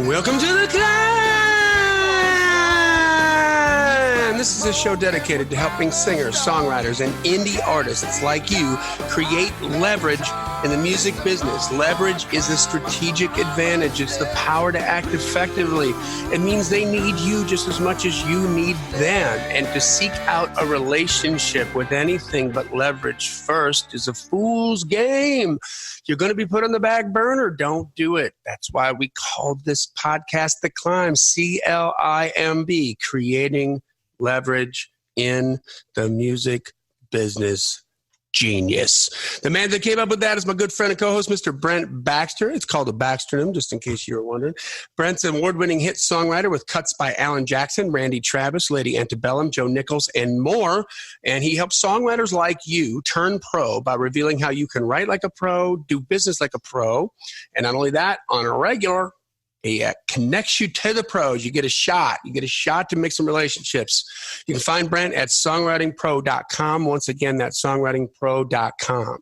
Welcome to the climb! This is a show dedicated to helping singers, songwriters, and indie artists like you create leverage in the music business. Leverage is a strategic advantage. It's the power to act effectively. It means they need you just as much as you need them. And to seek out a relationship with anything but leverage first is a fool's game. You're going to be put on the back burner. Don't do it. That's why we called this podcast The Climb, C.L.I.M.B, creating leverage in the music business. Genius. The man that came up with that is my good friend and co-host, Mr. Brent Baxter. It's called a Baxternym, just in case you were wondering. Brent's an award-winning hit songwriter with cuts by Alan Jackson, Randy Travis, Lady Antebellum, Joe Nichols, and more. And he helps songwriters like you turn pro by revealing how you can write like a pro, do business like a pro, and not only that, on a regular, he connects you to the pros. You get a shot. You get a shot to make some relationships. You can find Brent at songwritingpro.com. Once again, that's songwritingpro.com.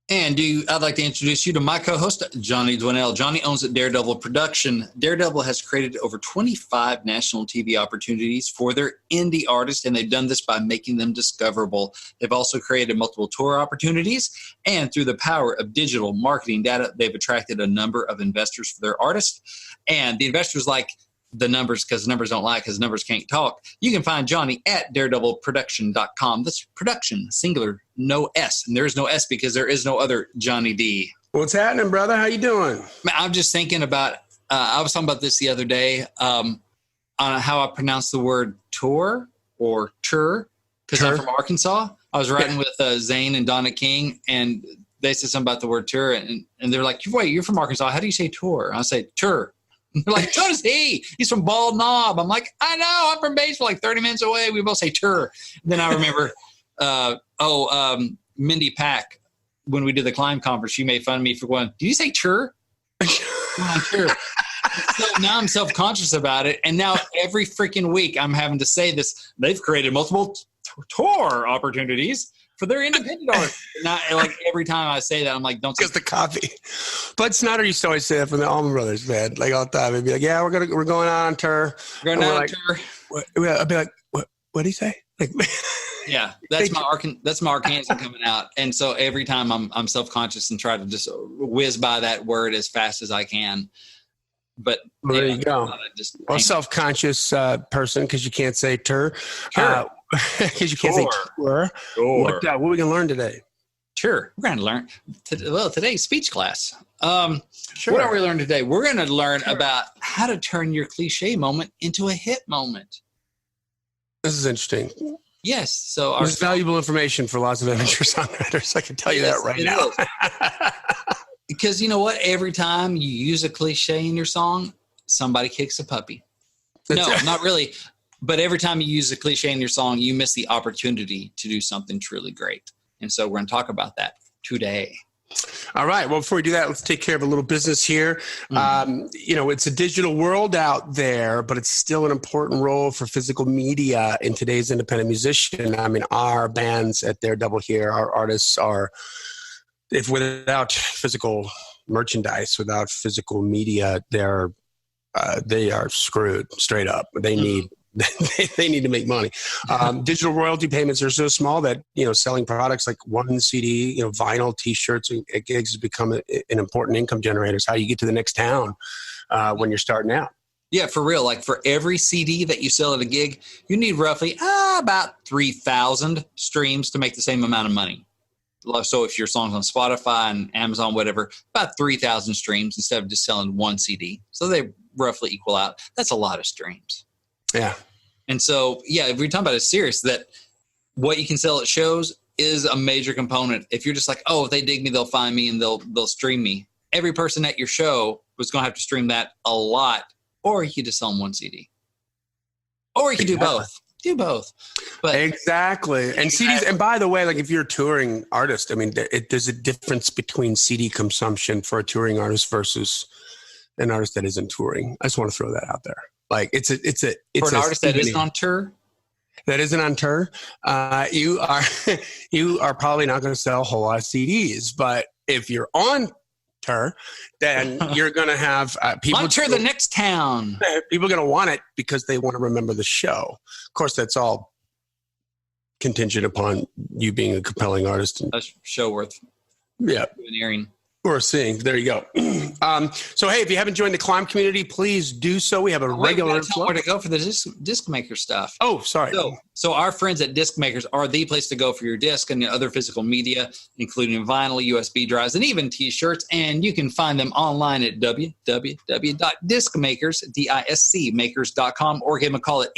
And I'd like to introduce you to my co-host, Johnny Dwinell. Johnny owns Daredevil Production. Daredevil has created over 25 national TV opportunities for their indie artists, and they've done this by making them discoverable. They've also created multiple tour opportunities, and through the power of digital marketing data, they've attracted a number of investors for their artists. And the investors like the numbers because numbers don't lie because numbers can't talk. You can find Johnny at daredevilproduction.com. That's production, singular, no S. And there is no S because there is no other Johnny D. What's happening, brother? How you doing? I'm just thinking about, I was talking about this the other day on how I pronounce the word tour or tour because I'm from Arkansas. I was riding with Zane and Donna King and they said something about the word tour and they're like, wait, you're from Arkansas. How do you say tour? I say tour. They're like, so does he. He's from Bald Knob. I'm like, I know. I'm from Batesville, like 30 minutes away. We both say tour. Then I remember, Mindy Pack, when we did the Climb conference, she made fun of me for going, did you say tour? Tour. So now I'm self-conscious about it. And now every freaking week I'm having to say this. They've created multiple tour opportunities for their independent art. Not like every time I say that, I'm like, don't say the copy. But Snyder used to always say that from the Allman Brothers, man. Like all the time. He'd be like, yeah, we're going out on tour. We're going out on tour. I'd be like, what did he say? Like, yeah, that's my Arkansas coming out. And so every time I'm self-conscious and try to just whiz by that word as fast as I can. But well, there you go. Well, self-conscious person because you can't say tour. Because you can't say tour. What are we going to learn today? Sure. We're going to learn. Today's speech class. What are we learning today? We're going to learn about how to turn your cliche moment into a hit moment. This is interesting. Yes. So this is valuable information for lots of amateur songwriters. I can tell you that right now. Because you know what? Every time you use a cliche in your song, somebody kicks a puppy. Not really. But every time you use a cliche in your song, you miss the opportunity to do something truly great. And so we're going to talk about that today. All right. Well, before we do that, let's take care of a little business here. It's a digital world out there, but it's still an important role for physical media in today's independent musician. I mean, our bands at Daredevil here, our artists are, if without physical merchandise, without physical media, they are screwed straight up. They need they need to make money. Digital royalty payments are so small that, selling products like one CD, vinyl, T-shirts, and gigs has become an important income generator. It's how you get to the next town when you're starting out. Yeah, for real. Like for every CD that you sell at a gig, you need roughly about 3,000 streams to make the same amount of money. So if your song's on Spotify and Amazon, whatever, about 3,000 streams instead of just selling one CD. So they roughly equal out. That's a lot of streams. Yeah. And so, if we're talking about it serious, that what you can sell at shows is a major component. If you're just like, if they dig me, they'll find me and they'll stream me. Every person at your show was going to have to stream that a lot, or you could just sell them one CD. Or you could do both. Do both. But exactly. And CDs, and by the way, like if you're a touring artist, I mean, there's a difference between CD consumption for a touring artist versus an artist that isn't touring. I just want to throw that out there. Like it's for an artist that isn't on tour. That isn't on tour. You are probably not going to sell a whole lot of CDs. But if you're on then you're going to have people. Monitor the next town. People are going to want it because they want to remember the show. Of course, that's all contingent upon you being a compelling artist. And, a show worth hearing. Or seeing. There you go. So, hey, if you haven't joined the C.L.I.M.B community, please do so. We have a regular inflow. Where to go for the disc maker stuff. Oh, sorry. So our friends at Disc Makers are the place to go for your disc and other physical media, including vinyl, USB drives, and even T-shirts. And you can find them online at www.discmakers.com or give them a call at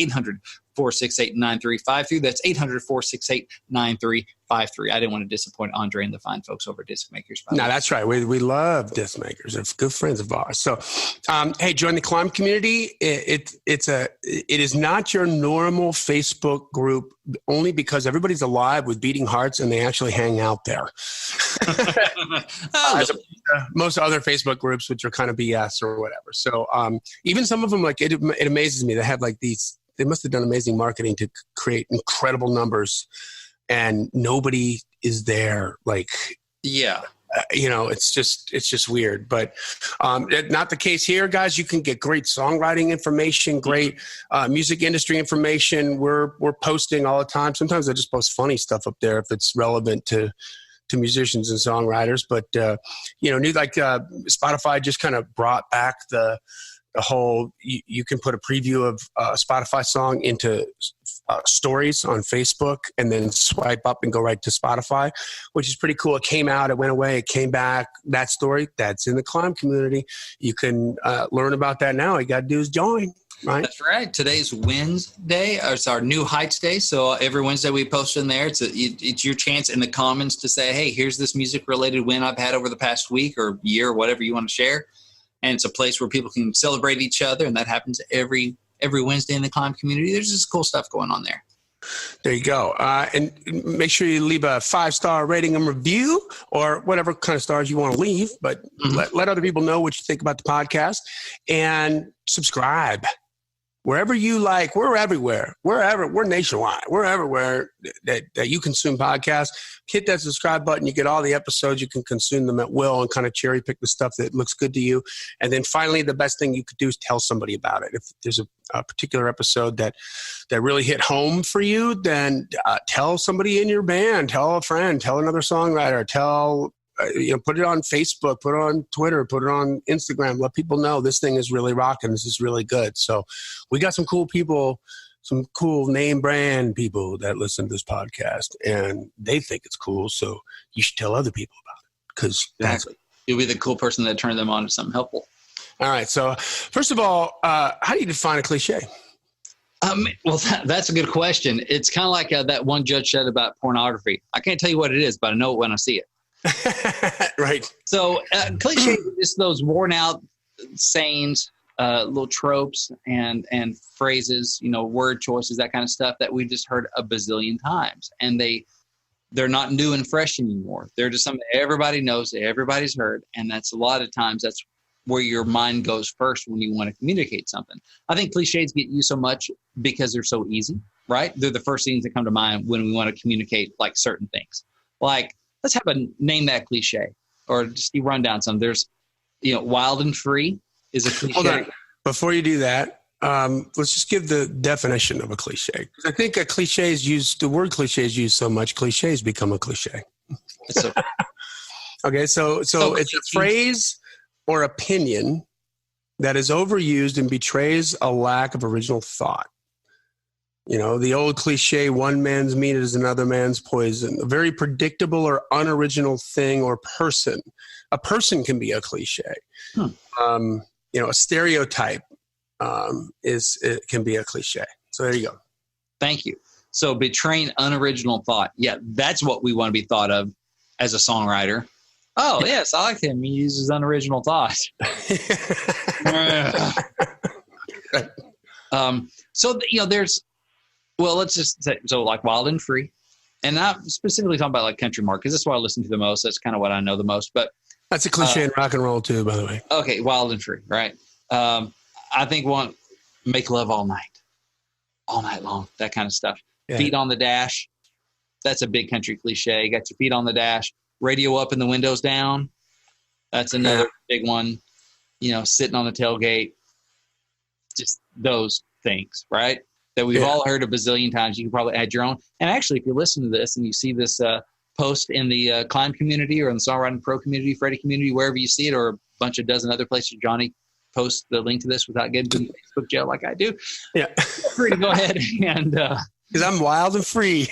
800-468-9353. That's 800-468-9353. I didn't want to disappoint Andre and the fine folks over at Disc Makers. No, that's right. We love Disc Makers. They're good friends of ours. So, hey, join the C.L.I.M.B community. It is not your normal Facebook group only because everybody's alive with beating hearts and they actually hang out there. Most other Facebook groups, which are kind of BS or whatever. So, even some of them, like it amazes me. They have like these. They must have done amazing marketing to create incredible numbers. And nobody is there. Like, it's just weird, but not the case here, guys. You can get great songwriting information, great music industry information. We're posting all the time. Sometimes I just post funny stuff up there if it's relevant to musicians and songwriters. But Spotify just kind of brought back the whole. You can put a preview of a Spotify song into stories on Facebook and then swipe up and go right to Spotify, which is pretty cool. It came out, it went away, it came back. That story, that's in the C.L.I.M.B community. You can learn about that now. All you got to do is join, right? That's right. Today's Wednesday. It's our New Heights Day. So every Wednesday we post in there. It's your chance in the comments to say, hey, here's this music-related win I've had over the past week or year, whatever you want to share. And it's a place where people can celebrate each other, and that happens every Wednesday in the C.L.I.M.B community. There's just cool stuff going on there. There you go. And make sure you leave a 5-star rating and review or whatever kind of stars you want to leave. But let other people know what you think about the podcast. And subscribe. Wherever you like, we're everywhere. We're nationwide. We're everywhere that you consume podcasts. Hit that subscribe button. You get all the episodes. You can consume them at will and kind of cherry pick the stuff that looks good to you. And then finally, the best thing you could do is tell somebody about it. If there's a particular episode that really hit home for you, then tell somebody in your band, tell a friend, tell another songwriter, put it on Facebook, put it on Twitter, put it on Instagram. Let people know this thing is really rocking. This is really good. So we got some cool people, some cool name brand people that listen to this podcast, and they think it's cool. So you should tell other people about it because you'll be the cool person that turned them on to something helpful. All right. So first of all, how do you define a cliche? Well, that's a good question. It's kind of like that one judge said about pornography. I can't tell you what it is, but I know it when I see it. Right. So cliche is those worn out sayings, little tropes and phrases, word choices, that kind of stuff that we've just heard a bazillion times. And they're not new and fresh anymore. They're just something everybody knows, everybody's heard. And that's a lot of times that's where your mind goes first when you want to communicate something. I think cliches get used so much because they're so easy, right? They're the first things that come to mind when we want to communicate like certain things. Like, let's have a name that cliche or just run down some. There's, wild and free is a cliche. Hold on. Before you do that, let's just give the definition of a cliche. I think the word cliche is used so much, cliches become a cliche. Okay, so it's a phrase or opinion that is overused and betrays a lack of original thought. The old cliche, one man's meat is another man's poison. A very predictable or unoriginal thing or person. A person can be a cliche. A stereotype can be a cliche. So there you go. Thank you. So betraying unoriginal thought. Yeah, that's what we want to be thought of as a songwriter. Oh, yes, I like him. He uses unoriginal thought. There's... Well, let's just say, so like wild and free. And I'm specifically talking about like country mark because that's what I listen to the most. That's kind of what I know the most. But that's a cliche in rock and roll too, by the way. Okay, wild and free, right? I think make love all night long, that kind of stuff. Yeah. Feet on the dash. That's a big country cliche. You got your feet on the dash, radio up and the windows down. That's another big one. Sitting on the tailgate, just those things, right? That we've all heard a bazillion times. You can probably add your own. And actually, if you listen to this and you see this post in the C.L.I.M.B community or in the Songwriting Pro community, Freddie community, wherever you see it, or a bunch of dozen other places, Johnny posts the link to this without getting to Facebook jail like I do. Yeah. Feel free to go ahead and... because I'm wild and free.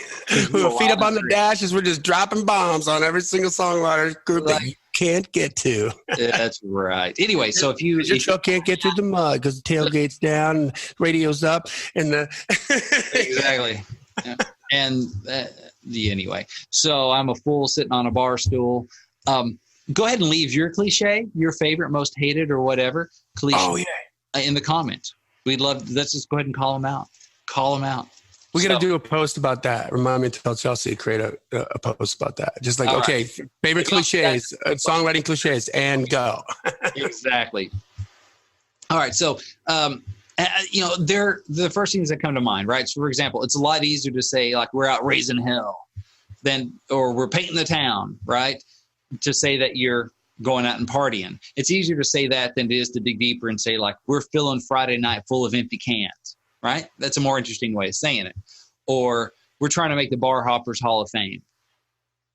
We're feet up on the dash as we're just dropping bombs on every single songwriter group that you can't get to. That's right. Anyway, so if your truck can't get through the mud because the tailgate's down, radio's up, and the exactly. Yeah. And anyway, so I'm a fool sitting on a bar stool. Go ahead and leave your cliche, your favorite, most hated, or whatever cliche in the comments. We'd love. Let's just go ahead and call them out. Call them out. We got to do a post about that. Remind me to tell Chelsea to create a post about that. Just like, favorite cliches, songwriting cliches, and go. Exactly. All right. So, they're the first things that come to mind, right? So, for example, it's a lot easier to say, like, we're out raising hell or we're painting the town, right? To say that you're going out and partying. It's easier to say that than it is to dig deeper and say, like, we're filling Friday night full of empty cans. Right? That's a more interesting way of saying it. Or we're trying to make the Bar Hoppers Hall of Fame.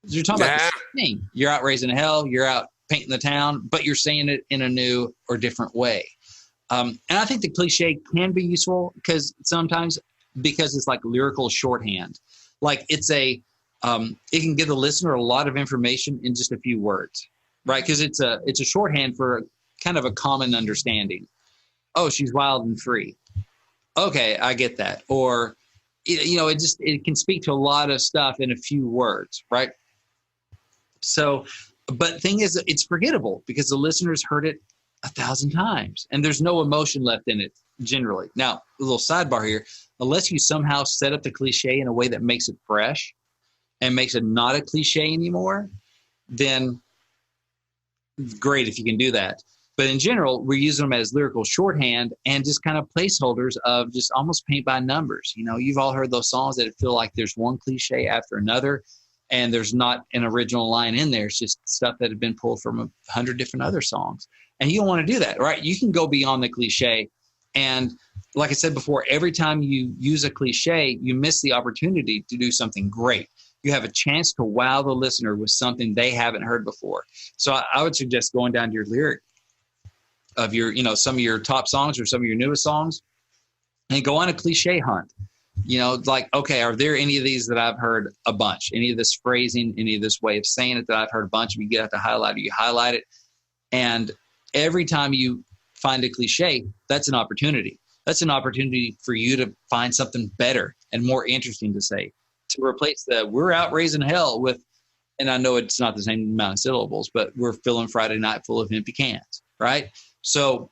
You're talking about the same thing. You're out raising hell. You're out painting the town, but you're saying it in a new or different way. And I think the cliche can be useful because it's like lyrical shorthand. Like it can give the listener a lot of information in just a few words, right? Because it's a shorthand for kind of a common understanding. Oh, she's wild and free. Okay, I get that. Or, it can speak to a lot of stuff in a few words, right? So, but thing is, it's forgettable because the listeners heard it 1,000 times and there's no emotion left in it generally. Now, a little sidebar here, unless you somehow set up the cliche in a way that makes it fresh and makes it not a cliche anymore, then great if you can do that. But in general, we're using them as lyrical shorthand and just kind of placeholders of just almost paint by numbers. You've all heard those songs that feel like there's one cliche after another and there's not an original line in there. It's just stuff that had been pulled from 100 different other songs. And you don't want to do that, right? You can go beyond the cliche. And like I said before, every time you use a cliche, you miss the opportunity to do something great. You have a chance to wow the listener with something they haven't heard before. So I would suggest going down to your lyric of your, some of your top songs or some of your newest songs and go on a cliche hunt. Like, okay, are there any of these that I've heard a bunch? Any of this phrasing, any of this way of saying it that I've heard a bunch of? You get out the highlighter, you highlight it. And every time you find a cliche, that's an opportunity. That's an opportunity for you to find something better and more interesting to say, to replace the we're out raising hell with, and I know it's not the same amount of syllables, but we're filling Friday night full of empty cans, right? So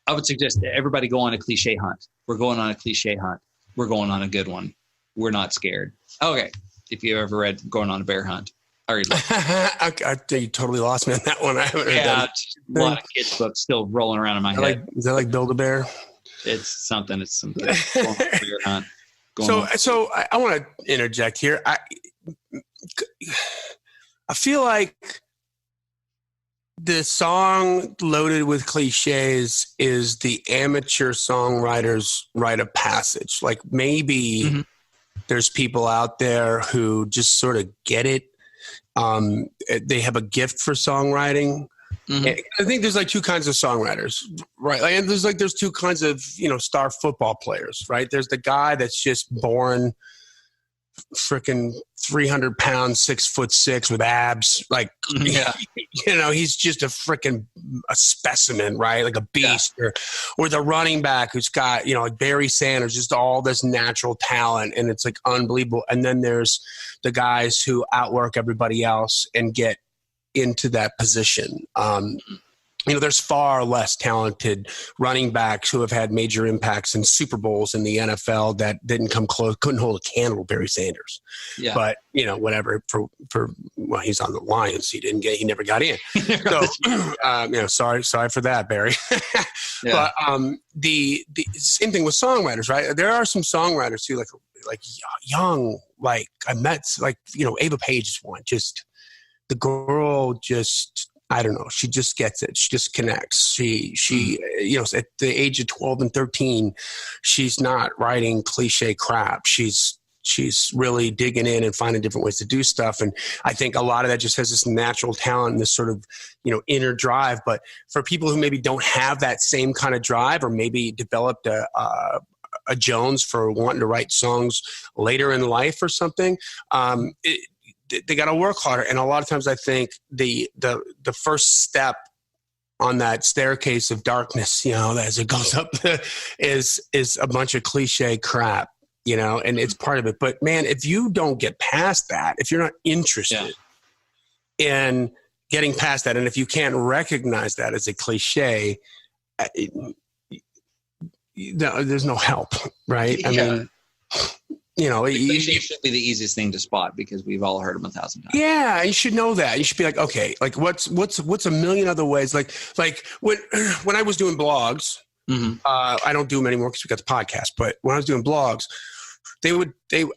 I would suggest that everybody go on a cliche hunt. We're going on a cliche hunt. We're going on a good one. We're not scared. Okay. If you ever read Going on a Bear Hunt. I read I think you totally lost me on that one. I haven't read that. A lot of kids' books still rolling around in my head. Is that like Build-A-Bear? It's something. It's some Going on a Bear Hunt. So I want to interject here. I feel like the song loaded with cliches is the amateur songwriter's rite of passage. Like maybe there's people out there who just sort of get it. They have a gift for songwriting. I think there's like two kinds of songwriters, right? And there's two kinds of, star football players, right? There's the guy that's just born freaking 300 pounds, 6'6" with abs. Like, he's just a specimen, right? Like a beast. Or the running back who's got, like Barry Sanders, just all this natural talent. And it's like unbelievable. And then there's the guys who outwork everybody else and get into that position. There's far less talented running backs who have had major impacts in Super Bowls in the NFL that didn't come close, couldn't hold a candle to Barry Sanders. Yeah. But, whatever, well, he's on the Lions. He never got in. So, sorry for that, Barry. But the same thing with songwriters, right? There are some songwriters too, like young, like I met, like, Ava Page is one, just the girl just I don't know. She just gets it. She just connects. She, you know, at the age of 12 and 13, she's not writing cliche crap. She's really digging in and finding different ways to do stuff. And I think a lot of that just has this natural talent and this sort of, you know, inner drive. But for people who maybe don't have that same kind of drive, or maybe developed a Jones for wanting to write songs later in life or something, they got to work harder. And a lot of times I think the first step on that staircase of darkness, you know, as it goes up, is a bunch of cliche crap, you know, and it's part of it. But man, if you don't get past that, if you're not interested in getting past that, and if you can't recognize that as a cliche, there's no help, right? I mean, you know, cliche should be the easiest thing to spot because we've all heard them 1,000 times. Yeah, you should know that. You should be like, okay, like what's a million other ways? Like when I was doing blogs, I don't do them anymore because we got the podcast. But when I was doing blogs,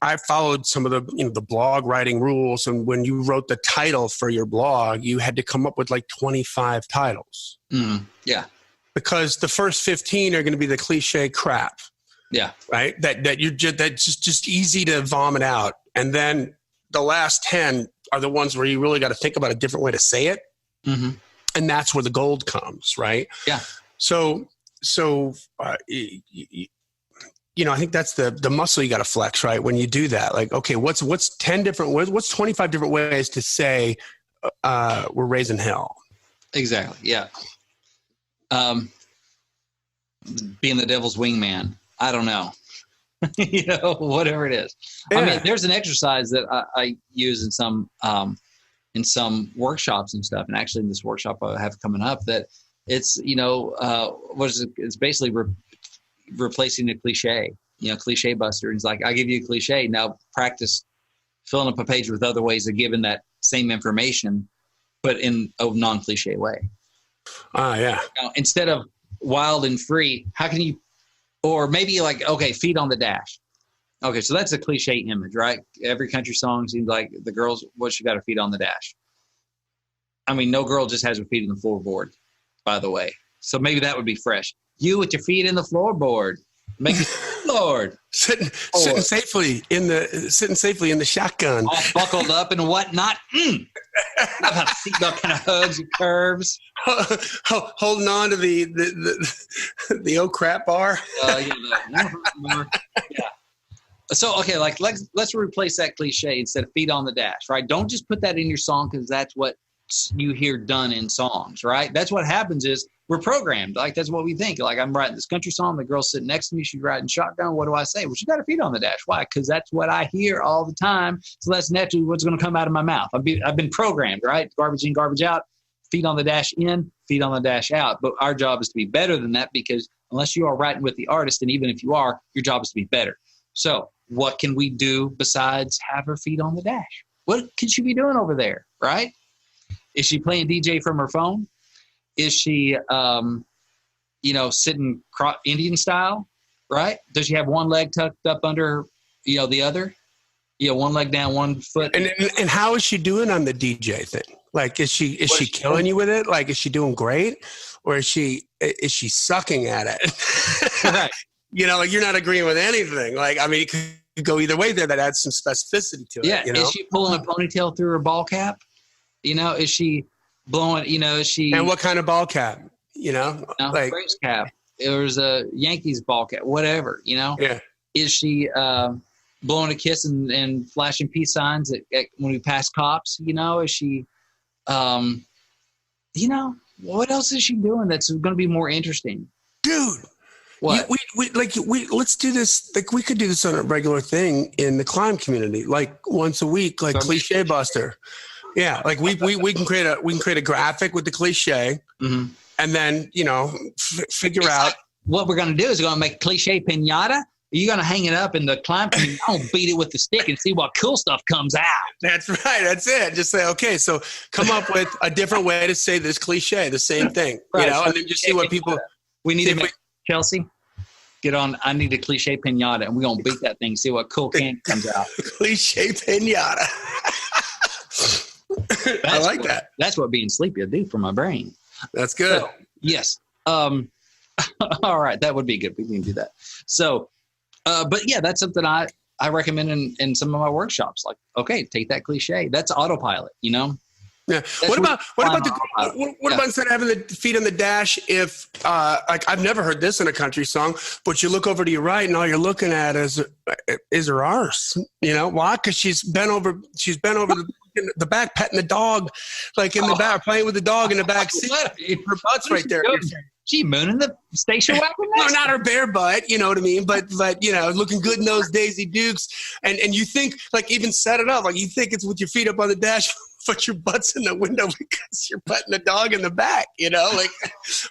I followed some of the, you know, the blog writing rules. And when you wrote the title for your blog, you had to come up with like 25 titles. Yeah, because the first 15 are going to be the cliche crap. Yeah. Right. That's just easy to vomit out. And then the last 10 are the ones where you really got to think about a different way to say it. And that's where the gold comes. Right. Yeah. So, you know, I think that's the muscle you got to flex, right? When you do that, like, okay, what's 10 different ways, what's 25 different ways to say, we're raising hell. Exactly. Yeah. Being the devil's wingman. I don't know, you know, whatever it is. Yeah. I mean, there's an exercise that I use in some workshops and stuff. And actually in this workshop I have coming up, that it's, you know, it's basically replacing a cliche, you know, cliche buster. And it's like, I give you a cliche. Now practice filling up a page with other ways of giving that same information, but in a non-cliche way. Yeah. Now, instead of wild and free, how can you, or maybe like, okay, feet on the dash. Okay, so that's a cliche image, right? Every country song seems like the girl's, she got her feet on the dash. I mean, no girl just has her feet in the floorboard, by the way. So maybe that would be fresh. You with your feet in the floorboard. Make it Lord. Sitting safely in the shotgun. All buckled up and whatnot. Love how the seatbelt kind of hugs and curves. Holding on to the oh crap bar. Yeah. So, okay, like let's replace that cliche instead of feet on the dash, right? Don't just put that in your song because that's what you hear done in songs, right? That's what happens is we're programmed. Like, that's what we think. Like, I'm writing this country song. The girl's sitting next to me. She's riding shotgun. What do I say? Well, she got her feet on the dash. Why? Because that's what I hear all the time. So that's naturally what's going to come out of my mouth. I've been programmed, right? Garbage in, garbage out. Feet on the dash in, feet on the dash out. But our job is to be better than that, because unless you are writing with the artist, and even if you are, your job is to be better. So what can we do besides have her feet on the dash? What could she be doing over there, right? Is she playing DJ from her phone? Is she, sitting Indian style, right? Does she have one leg tucked up under, the other? One leg down, one foot. And how is she doing on the DJ thing? Like, is she killing you with it? Like, is she doing great, or is she sucking at it? Right. Like, you're not agreeing with anything. Like, I mean, it could go either way there. That adds some specificity to it. Yeah. Is she pulling a ponytail through her ball cap? Is she blowing? Is she? And what kind of ball cap? Like Braves cap. There's a Yankees ball cap. Whatever. Yeah. Is she blowing a kiss and flashing peace signs when we pass cops? Is she? What else is she doing that's going to be more interesting, dude? What? Let's do this. Like, we could do this on a regular thing in the C.L.I.M.B community, like once a week, like Cliche Buster. Yeah, like we can create a graphic with the cliche, and then figure out what we're going to do is we're going to make a cliche pinata. You're going to hang it up in the C.L.I.M B. I'm going to beat it with the stick and see what cool stuff comes out. That's right. That's it. Just say, okay, so come up with a different way to say this cliche, the same thing, right. And then just see what people. We need to make Chelsea. Get on. I need a cliche pinata, and we're going to beat that thing, see what cool candy comes out. Cliche pinata. I like that. That's what being sleepy will do for my brain. That's good. So, yes. All right. That would be good. We can do that. So, but yeah, that's something I recommend in some of my workshops. Like, okay, take that cliche. That's autopilot, you know? Yeah. What about instead of having the feet on the dash? If like I've never heard this in a country song, but you look over to your right and all you're looking at is her arse. You know why? Because she's bent over the back, petting the dog, like in the back, playing with the dog in the back seat. Her butt's right there. She mooning the station wagon? No, not her bare butt. You know what I mean? But you know, looking good in those Daisy Dukes, and you think like even set it up like you think it's with your feet up on the dash. But your butt's in the window because you're putting the dog in the back, you know, like,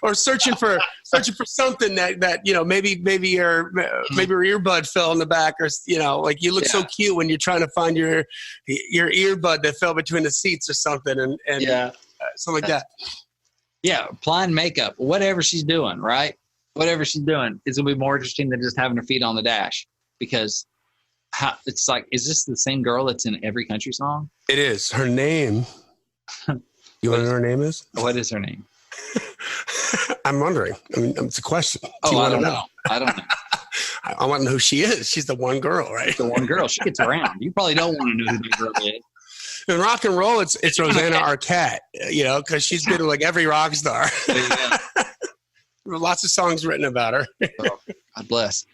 or searching for something that you know maybe your earbud fell in the back, or you know, like you look so cute when you're trying to find your earbud that fell between the seats or something, and something like that. Yeah, applying makeup, whatever she's doing, right? Whatever she's doing, it's gonna be more interesting than just having her feet on the dash, because it's like, is this the same girl that's in every country song? It is. Her name. You want to know her name is? What is her name? I'm wondering. I mean, it's a question. Oh, I don't know. I don't know. I want to know who she is. She's the one girl, right? The one girl. She gets around. You probably don't want to know who the girl is. In rock and roll, it's Rosanna Arquette, you know, because she's been like every rock star. Lots of songs written about her. Oh, God bless.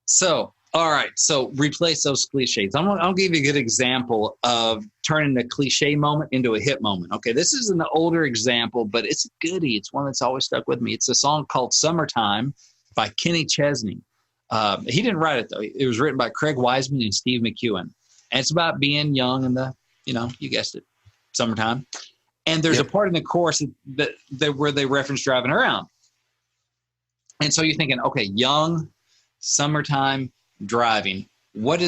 So, all right. So replace those cliches. I'll give you a good example of turning the cliche moment into a hit moment. Okay, this is an older example, but it's a goodie. It's one that's always stuck with me. It's a song called Summertime by Kenny Chesney. He didn't write it, though. It was written by Craig Wiseman and Steve McEwen. And it's about being young in the, you know, you guessed it, summertime. And there's a part in the chorus that where they reference driving around. And so you're thinking, okay, young, summertime, driving. What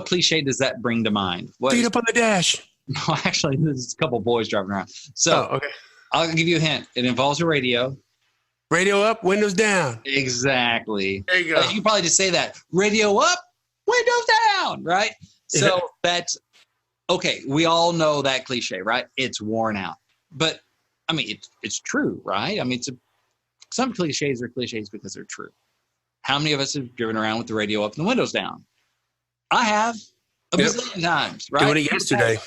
cliche does that bring to mind? Feet up on the dash. No, actually, there's a couple of boys driving around. So okay. I'll give you a hint. It involves a radio. Radio up, windows down. Exactly. There you go. You probably just say that. Radio up, windows down, right? So that's, okay, we all know that cliche, right? It's worn out. But, I mean, it's true, right? I mean, some cliches are cliches because they're true. How many of us have driven around with the radio up and the windows down? I have a bazillion times, right? Doing it yesterday.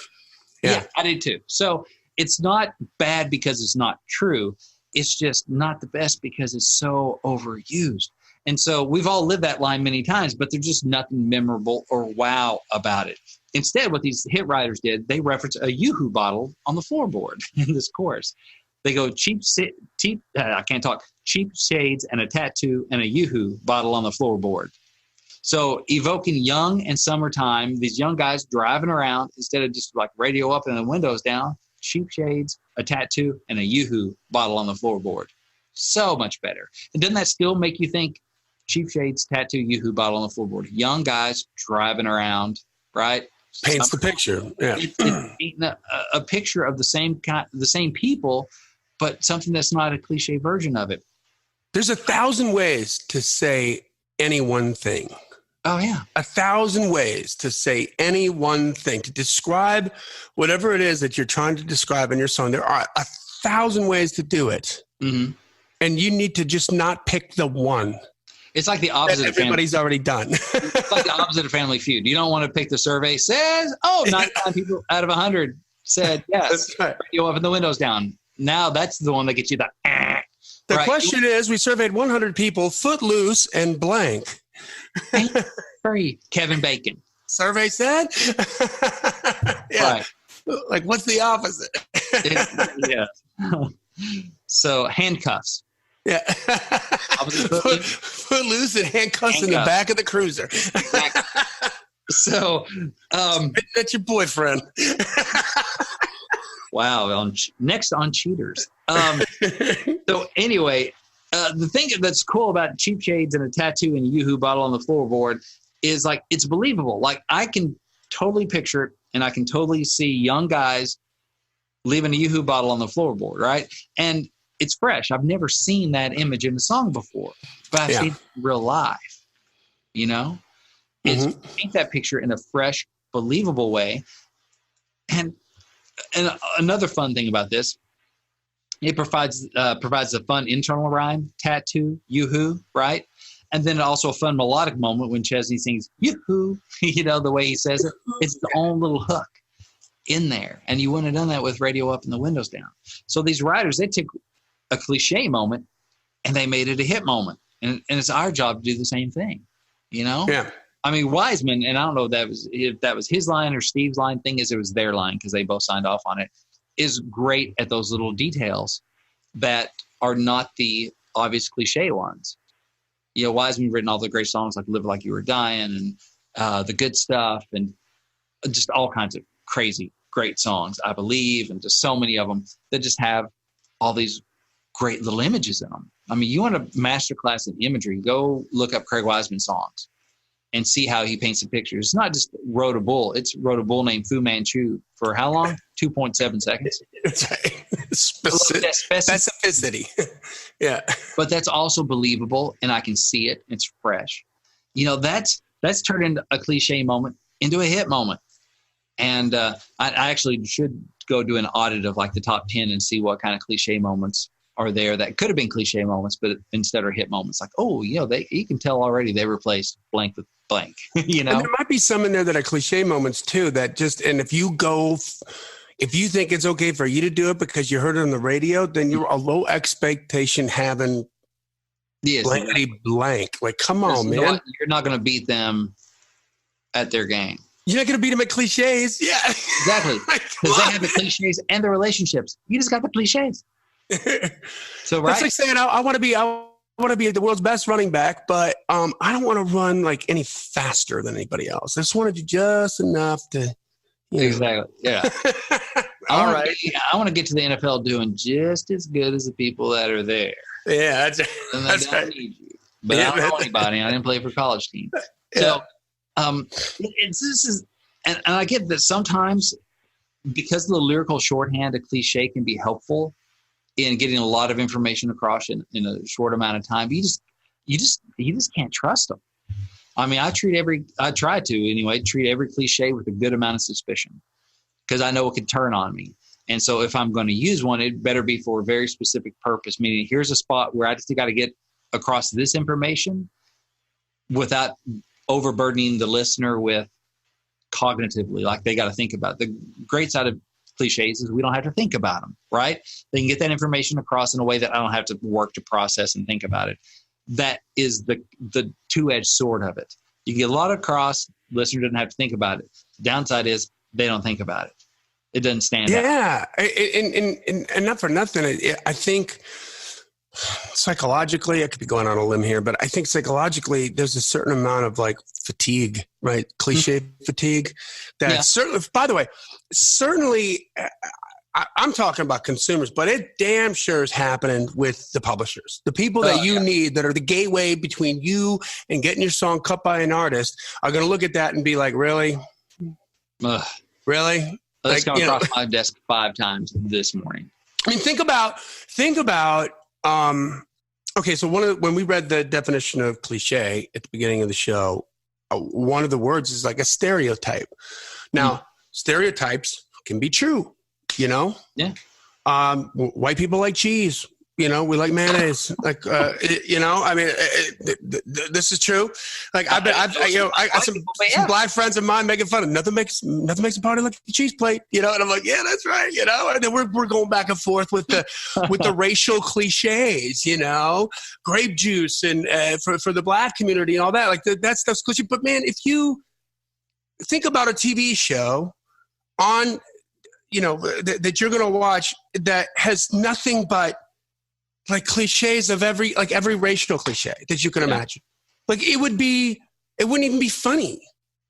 Yeah, I did too. So it's not bad because it's not true. It's just not the best because it's so overused. And so we've all lived that line many times, but there's just nothing memorable or wow about it. Instead, what these hit writers did, they reference a Yoo-Hoo bottle on the floorboard in this chorus. They go cheap shades and a tattoo and a Yoo-Hoo bottle on the floorboard. So evoking young and summertime, these young guys driving around instead of just like radio up and the windows down, cheap shades, a tattoo, and a Yoo-Hoo bottle on the floorboard. So much better. And doesn't that still make you think cheap shades, tattoo, Yoo-Hoo bottle on the floorboard? Young guys driving around, right? Paints the picture. Yeah. It's painting a picture of the same people, but something that's not a cliche version of it. There's 1,000 ways to say any one thing. Oh, yeah. 1,000 ways to say any one thing, to describe whatever it is that you're trying to describe in your song. There are 1,000 ways to do it. Mm-hmm. And you need to just not pick the one. It's like the opposite of everybody's already done. It's like the opposite of Family Feud. You don't want to pick the survey says, 99 people out of 100 said yes. That's right. Radio up and the windows down. Now that's the one that gets you the The question is, we surveyed 100 people, footloose and blank. Free Kevin Bacon. Survey said? Yeah. Right. Like, what's the opposite? Yeah. So handcuffs. Yeah. Footloose and handcuffs in the back of the cruiser. Exactly. So that's your boyfriend. Wow. Next on cheaters. So anyway, the thing that's cool about cheap shades and a tattoo and a Yoo-Hoo bottle on the floorboard is like, it's believable. Like I can totally picture it and I can totally see young guys leaving a Yoo-Hoo bottle on the floorboard. Right. And it's fresh. I've never seen that image in a song before, but I've seen it in real life, you know, it's paint that picture in a fresh, believable way. And And another fun thing about this, it provides a fun internal rhyme, tattoo, yoo-hoo, right? And then also a fun melodic moment when Chesney sings yoo-hoo, the way he says it. It's its own little hook in there. And you wouldn't have done that with Radio Up and the Windows Down. So these writers, they took a cliche moment and they made it a hit moment. And it's our job to do the same thing, Yeah. I mean, Wiseman, and I don't know if that was his line or Steve's line. Thing is, it was their line because they both signed off on it. Is great at those little details that are not the obvious cliche ones. Wiseman written all the great songs like "Live Like You Were Dying" and "The Good Stuff" and just all kinds of crazy, great songs. I Believe, and just so many of them that just have all these great little images in them. I mean, you want a masterclass in imagery? Go look up Craig Wiseman songs and see how he paints the pictures. It's not just Rode a Bull. It's Rode a Bull named Fu Manchu for how long? 2.7 seconds. That's right. Specificity. Yeah. But that's also believable, and I can see it. It's fresh. That's turned into a cliche moment into a hit moment. And I actually should go do an audit of like the top 10 and see what kind of cliche moments are there that could have been cliche moments, but instead are hit moments. Like, you can tell already they replaced blank with blank. And there might be some in there that are cliche moments too. That and if you think it's okay for you to do it because you heard it on the radio, then you're a low expectation having blankety blank. Like, come on, man. You're not going to beat them at their game. You're not going to beat them at cliches. Yeah, exactly. Because they have the cliches and the relationships. You just got the cliches. So right. That's like saying I want to be the world's best running back, but I don't want to run like any faster than anybody else. I just want to do just enough to. Exactly. Yeah. I want to get to the NFL doing just as good as the people that are there. Yeah, that's right. Need you. But I don't know anybody. I didn't play for college team. So, and I get that sometimes because of the lyrical shorthand, a cliche can be helpful in getting a lot of information across in a short amount of time. But you just can't trust them. I mean, I try to anyway, treat every cliche with a good amount of suspicion because I know it could turn on me. And so if I'm going to use one, it better be for a very specific purpose, meaning here's a spot where I just got to get across this information without overburdening the listener with cognitively, like they got to think about it. The great side of cliches is we don't have to think about them, right? They can get that information across in a way that I don't have to work to process and think about it. That is the two-edged sword of it. You get a lot across, listener doesn't have to think about it. The downside is they don't think about it. It doesn't stand out. Yeah, and not for nothing. I think psychologically, I could be going on a limb here, but I think psychologically there's a certain amount of like fatigue, right? Cliche fatigue. That's certainly, by the way, I'm talking about consumers, but it damn sure is happening with the publishers. The people that you need that are the gateway between you and getting your song cut by an artist are going to look at that and be like, really? Really? That's going across my desk 5 times this morning. I mean, think about, okay, so when we read the definition of cliche at the beginning of the show, one of the words is like a stereotype. Now, stereotypes can be true. Yeah. White people like cheese. We like mayonnaise. Like, I mean, this is true. Like, I got some black friends of mine making fun of nothing makes a party like a cheese plate. And I'm like, yeah, that's right. And then we're going back and forth with the racial cliches. Grape juice and for the black community and all that. Like that stuff's cliche. But man, if you think about a TV show on that you're going to watch that has nothing but like cliches of every racial cliche that you can imagine. Like it wouldn't even be funny.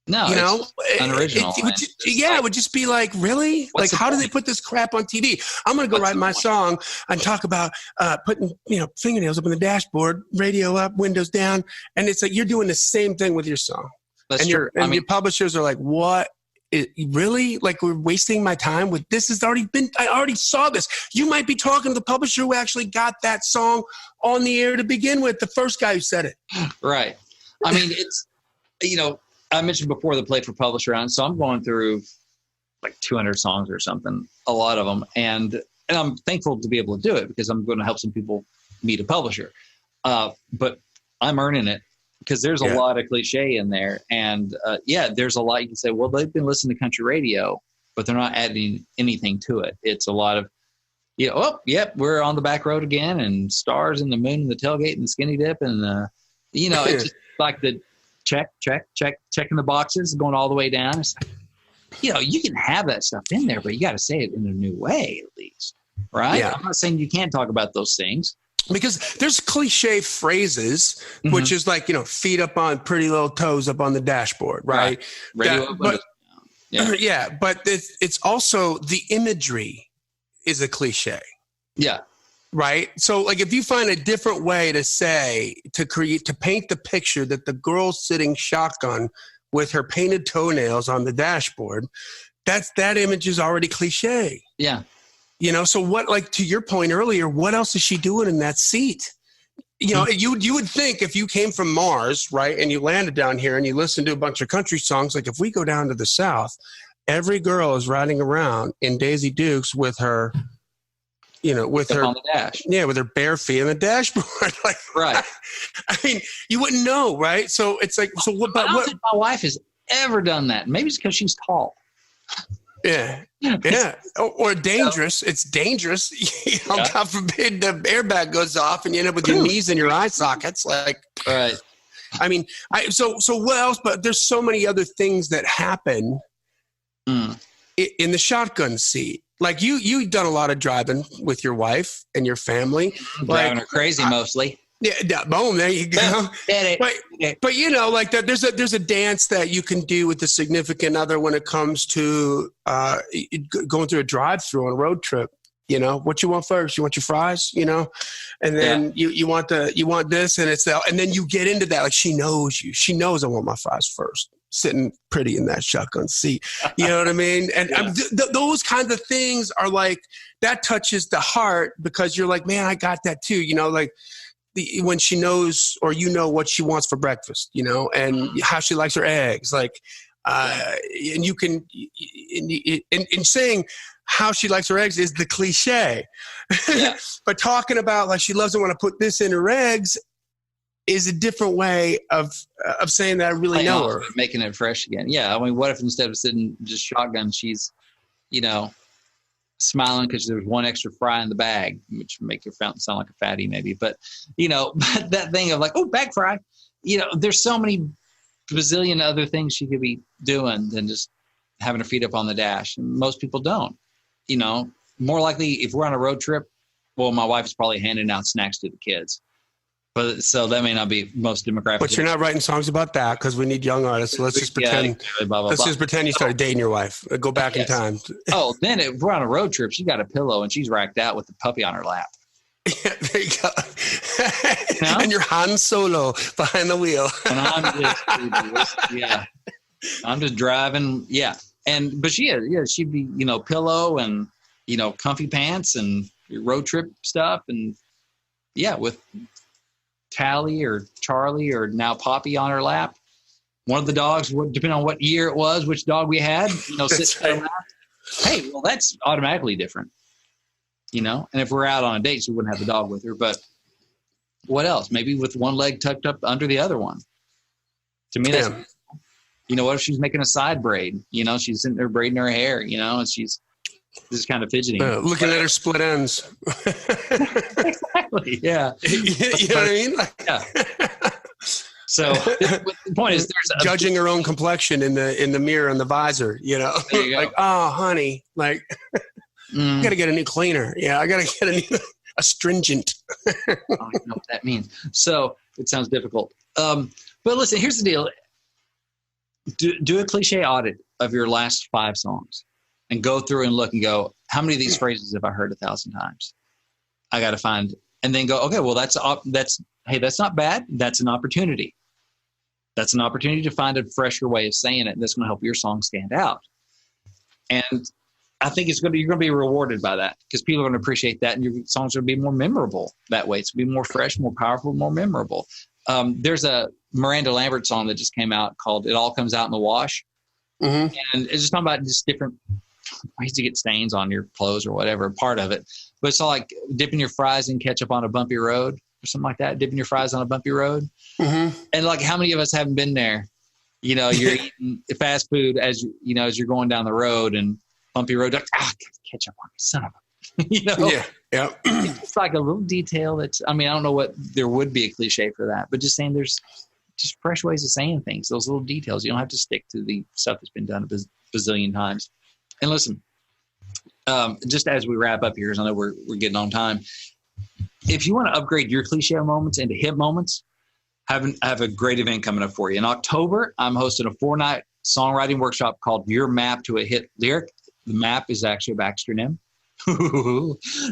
No, it's unoriginal. It would just be like, really? Like, how do they put this crap on TV? I'm going to go write my song and talk about putting, fingernails up on the dashboard, radio up, windows down. And it's like, you're doing the same thing with your song. That's true. And your publishers are like, what? Really? Like, we're wasting my time with this? I already saw this. You might be talking to the publisher who actually got that song on the air to begin with, the first guy who said it. Right. I mean, it's, I mentioned before the play for publisher on, so I'm going through like 200 songs or something, a lot of them. And I'm thankful to be able to do it because I'm going to help some people meet a publisher. But I'm earning it because there's a lot of cliche in there. And there's a lot you can say, well, they've been listening to country radio, but they're not adding anything to it. It's a lot of, we're on the back road again, and stars and the moon and the tailgate and the skinny dip. And, it's just like the checking the boxes, going all the way down. It's like, you can have that stuff in there, but you got to say it in a new way, at least. Right? Yeah. I'm not saying you can't talk about those things. Because there's cliche phrases, which is like, feet up on pretty little toes up on the dashboard, right? But it's also the imagery is a cliche. Yeah. Right. So like if you find a different way to paint the picture that the girl's sitting shotgun with her painted toenails on the dashboard, that image is already cliche. Yeah. So what, like to your point earlier, what else is she doing in that seat? You would think if you came from Mars, right, and you landed down here and you listened to a bunch of country songs, like if we go down to the South, every girl is riding around in Daisy Dukes with her, with her on the dash. Yeah, with her bare feet on the dashboard. Like, right. I mean, you wouldn't know, right? So it's like, so what? I don't think my wife has ever done that. Maybe it's because she's tall. Yeah. Or dangerous. It's dangerous. God forbid the airbag goes off and you end up with your knees in your eye sockets. Like, right. I mean, so what else? But there's so many other things that happen in the shotgun seat. Like you've done a lot of driving with your wife and your family. Driving her crazy mostly. Yeah, boom, there you go. But like that, there's a dance that you can do with the significant other when it comes to going through a drive-through on a road trip. What you want first? You want your fries? And then you want this, and it's that, and then you get into that. Like she knows you. She knows I want my fries first. Sitting pretty in that shotgun seat. You know what I mean? And those kinds of things are like that touches the heart because you're like, man, I got that too. Like. When she knows or what she wants for breakfast, and how she likes her eggs, like, and you can, in saying how she likes her eggs is the cliche, but talking about like she loves it when I put this in her eggs is a different way of saying that I really know her. Making it fresh again. Yeah. I mean, what if instead of sitting just shotgun, she's, smiling because there's one extra fry in the bag, which make her sound like a fatty maybe. But, but that thing of like, oh, bag fry, there's so many bazillion other things she could be doing than just having her feet up on the dash. And most people don't, more likely if we're on a road trip, well, my wife is probably handing out snacks to the kids. But so that may not be most demographic. But you're not writing songs about that because we need young artists. So let's just pretend. Let's just pretend you started dating your wife. Go back in time. Then if we're on a road trip, she's got a pillow and she's racked out with the puppy on her lap. Yeah, there you go. And you're Han Solo behind the wheel. And I'm just driving. Yeah, but she'd be pillow and comfy pants and road trip stuff and with Tally or Charlie or now Poppy on her lap. One of the dogs, depending on what year it was, which dog we had, sits on her lap. Hey, well, that's automatically different, And if we're out on a date, she wouldn't have the dog with her. But what else? Maybe with one leg tucked up under the other one. To me, that's, what if she's making a side braid? She's sitting there braiding her hair, and she's just kind of fidgeting. Looking at her split ends. Exactly. Yeah. You know what I mean? Yeah. So the point is, there's judging her own complexion in the mirror and the visor. Like, oh, honey, like, I got to get a new cleaner. Yeah, I got to get a astringent. I don't even know what that means. So it sounds difficult. But listen, here's the deal. Do a cliche audit of your last 5 songs. And go through and look and go, how many of these phrases have I heard 1,000 times? I got to find, and then go, okay, well, that's not bad. That's an opportunity. That's an opportunity to find a fresher way of saying it. That's going to help your song stand out. And I think you're going to be rewarded by that because people are going to appreciate that, and your songs are going to be more memorable that way. It's going to be more fresh, more powerful, more memorable. There's a Miranda Lambert song that just came out called "It All Comes Out in the Wash." Mm-hmm. And it's just talking about just different I used to get stains on your clothes or whatever, part of it. But it's all like dipping your fries in ketchup on a bumpy road or something like that, dipping your fries on a bumpy road. Mm-hmm. And like, how many of us haven't been there? You know, you're eating fast food as as you're going down the road and bumpy road, like, ketchup on me, son of a, Yeah. It's like a little detail that's, I mean, I don't know what, there would be a cliche for that, but just saying there's just fresh ways of saying things, those little details. You don't have to stick to the stuff that's been done a bazillion times. And listen, just as we wrap up here, because I know we're getting on time, if you want to upgrade your cliche moments into hit moments, I have a great event coming up for you. In October, I'm hosting a 4-night songwriting workshop called Your Map to a Hit Lyric. The map is actually a Baxter name.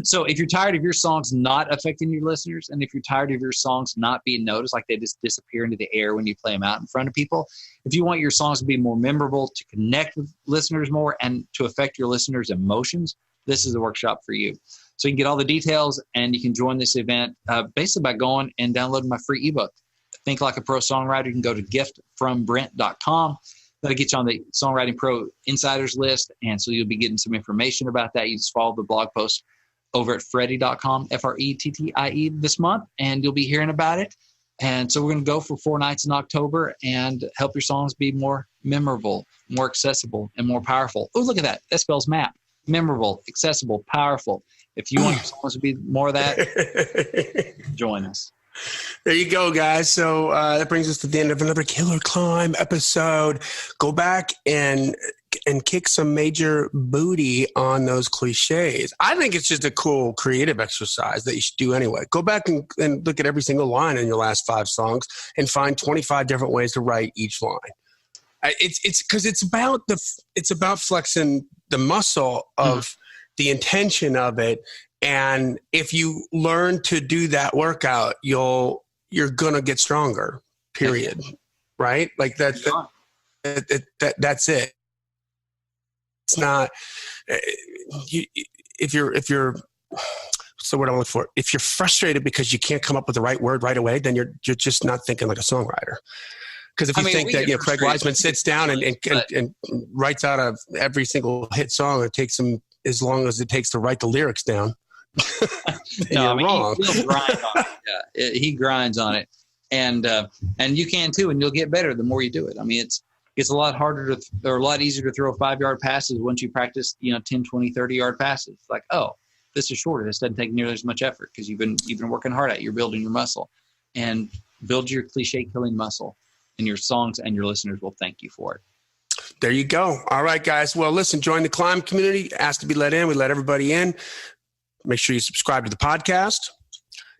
So if you're tired of your songs not affecting your listeners, and if you're tired of your songs not being noticed, like they just disappear into the air when you play them out in front of people, if you want your songs to be more memorable, to connect with listeners more, and to affect your listeners' emotions, this is the workshop for you. So you can get all the details, and you can join this event basically by going and downloading my free ebook, Think Like a Pro Songwriter. You can go to giftfrombrent.com. That'll get you on the Songwriting Pro Insiders list, and so you'll be getting some information about that. You just follow the blog post over at Freddie.com, F-R-E-T-T-I-E, this month, and you'll be hearing about it. And so we're going to go for 4 nights in October and help your songs be more memorable, more accessible, and more powerful. Oh, look at that. That spells map. Memorable, accessible, powerful. If you want your songs to be more of that, join us. There you go, guys. So that brings us to the end of another Killer Climb episode. Go back and kick some major booty on those cliches. I think it's just a cool creative exercise that you should do anyway. Go back and look at every single line in your last 5 songs and find 25 different ways to write each line. It's because it's about flexing the muscle of the intention of it. And if you learn to do that workout, you're gonna get stronger. Period. Right? Like that's it. It's not. If you're. So what I'm looking for. If you're frustrated because you can't come up with the right word right away, then you're just not thinking like a songwriter. Because if you think that Craig Wiseman sits down and writes out of every single hit song, it takes him as long as it takes to write the lyrics down. You're wrong. He'll grind on it. He grinds on it, and you can too, and you'll get better the more you do it. I mean, it's a lot harder or a lot easier to throw 5-yard passes once you practice 10, 20, 30-yard passes. It's like, oh, this is shorter. This doesn't take nearly as much effort because you've been working hard at it. You're building your muscle, and build your cliche killing muscle, and your songs and your listeners will thank you for it. There you go. All right, guys. Well, listen, join the Climb community. Ask to be let in. We let everybody in. Make sure you subscribe to the podcast.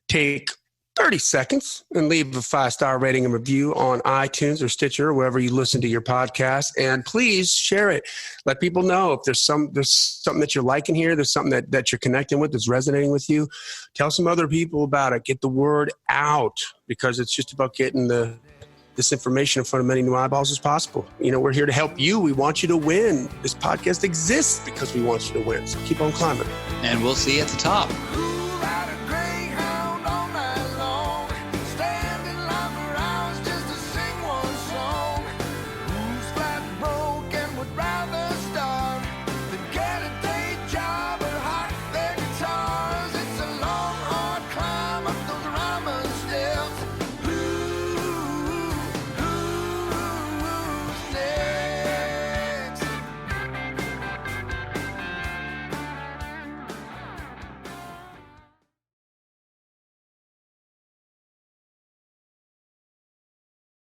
Take 30 seconds and leave a 5-star rating and review on iTunes or Stitcher, or wherever you listen to your podcast. And please share it. Let people know if there's something that you're liking here, there's something that you're connecting with, that's resonating with you. Tell some other people about it. Get the word out, because it's just about getting this information in front of many new eyeballs as possible. We're here to help you. We want you to win. This podcast exists because we want you to win. So keep on climbing. And we'll see you at the top.